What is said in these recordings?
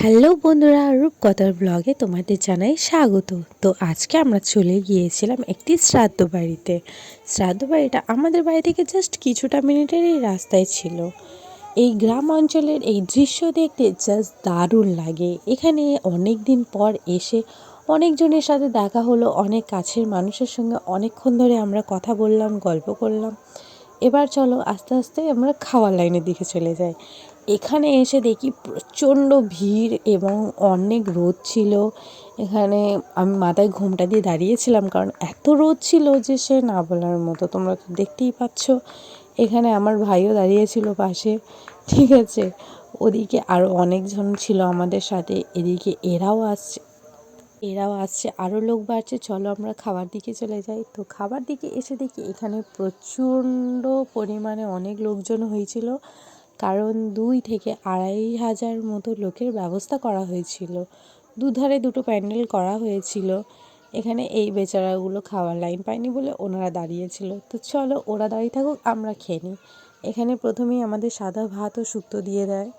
Hello বন্ধুরা, রূপকথার ব্লগে তোমাদের জানাই স্বাগত। তো আজকে আমরা চলে গিয়েছিলাম একটি শ্রাদ্ধ বাড়িতে। শ্রাদ্ধ বাড়িটা আমাদের বাড়ি থেকে জাস্ট কিছুটা মিনিটেরই রাস্তায় ছিল। এই গ্রাম অঞ্চলের এই দৃশ্য দেখতে জাস্ট দারুণ লাগে। এখানে অনেক দিন পর এসে অনেকজনের সাথে দেখা হলো, অনেক কাছের মানুষের সঙ্গে অনেকক্ষণ ধরে আমরা কথা বললাম, গল্প করলাম। এবার চলো আস্তে আস্তে আমরা খাওয়ার লাইনের দিকে চলে যাই। এখানে এসে দেখি প্রচণ্ড ভিড় এবং অনেক রোদ ছিল। এখানে আমি মাথায় ঘোমটা দিয়ে দাঁড়িয়েছিলাম, কারণ এত রোদ ছিল যে সে না বলার মতো। তোমরা তো দেখতেই পাচ্ছ। এখানে আমার ভাইও দাঁড়িয়েছিল পাশে, ঠিক আছে। ওদিকে আরও অনেকজন ছিল আমাদের সাথে, এদিকে এরাও আসছে আরও লোক বাড়ছে। চলো আমরা খাবার দিকে চলে যাই। তো খাবার দিকে এসে দেখি এখানে প্রচণ্ড পরিমাণে অনেক লোকজন হয়েছিল, কারণ 2 থেকে 2,500 মতো লোকের ব্যবস্থা করা হয়েছিল। দুধারে দুটো প্যান্ডেল করা হয়েছিল। এখানে এই বেচারাগুলো খাওয়ার লাইন পায়নি বলে ওনারা দাঁড়িয়েছিল। তো চলো ওরা দাঁড়িয়ে থাকুক, আমরা খেয়ে নিই। এখানে প্রথমেই আমাদের সাদা ভাত ও শুক্তো দিয়ে দেয়,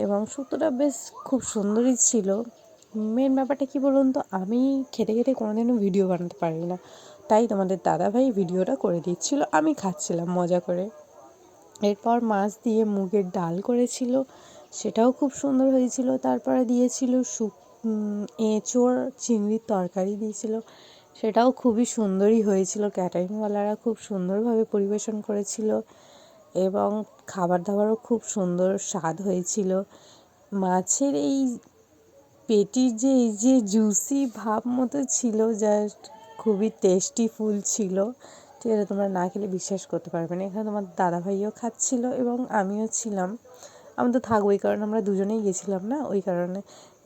এবং শুক্তোটা বেশ খুব সুন্দরই ছিল। মেন ব্যাপারটা কী বলুন তো, আমি খেতে খেতে কোনোদিনও ভিডিও বানাতে পারি না, তাই তোমাদের দাদাভাই ভিডিওটা করে দিচ্ছিল, আমি খাচ্ছিলাম মজা করে। এরপর মাছ দিয়ে মুগের ডাল করেছিল, সেটাও খুব সুন্দর হয়েছিল। তারপরে দিয়েছিল এঁচোড় চিংড়ির তরকারি দিয়েছিল, সেটাও খুবই সুন্দরই হয়েছিল। ক্যাটারিংওয়ালারা খুব সুন্দরভাবে পরিবেশন করেছিল, এবং খাবার দাবারও খুব সুন্দর স্বাদ হয়েছিল। মাছের এই পেটির এই যে জুসি ভাব মতো ছিল, জাস্ট খুবই টেস্টি ফুল ছিল। ঠিক আছে, তোমরা না খেলে বিশ্বাস করতে পারবে না। এখানে তোমার দাদাভাইও খাচ্ছিল এবং আমিও ছিলাম। আমি তো থাকবোই, কারণ আমরা দুজনেই গেছিলাম না, ওই কারণে।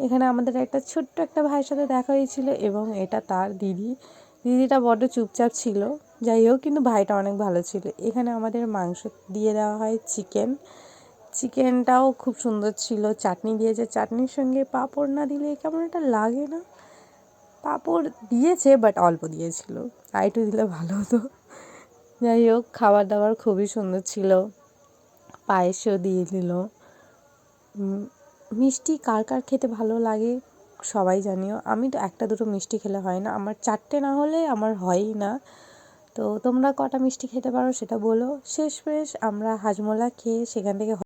এখানে আমাদের একটা ছোট্ট একটা ভাইয়ের সাথে দেখা হয়েছিল, এবং এটা তার দিদি। দিদিটা বড্ড চুপচাপ ছিল, যাই হোক, কিন্তু ভাইটা অনেক ভালো ছিল। এখানে আমাদের মাংস দিয়ে দেওয়া হয়, চিকেনটাও খুব সুন্দর ছিল। চাটনি দিয়েছে, চাটনির সঙ্গে পাঁপড় না দিলে কেমন একটা লাগে না। পাঁপড় দিয়েছে, বাট অল্প দিয়েছিল, আরেকটু দিলে ভালো হতো। যাই হোক, খাবার দাবার খুবই সুন্দর ছিল। পায়েসও দিয়ে দিল। মিষ্টি কার কার খেতে ভালো লাগে সবাই জানিও। আমি তো একটা দুটো মিষ্টি খেলে হয় না, আমার 4টে না হলে আমার হয়ই না। তো তোমরা কটা মিষ্টি খেতে পারো সেটা বলো। শেষমেশ আমরা হাজমোলা খেয়ে সেখান থেকে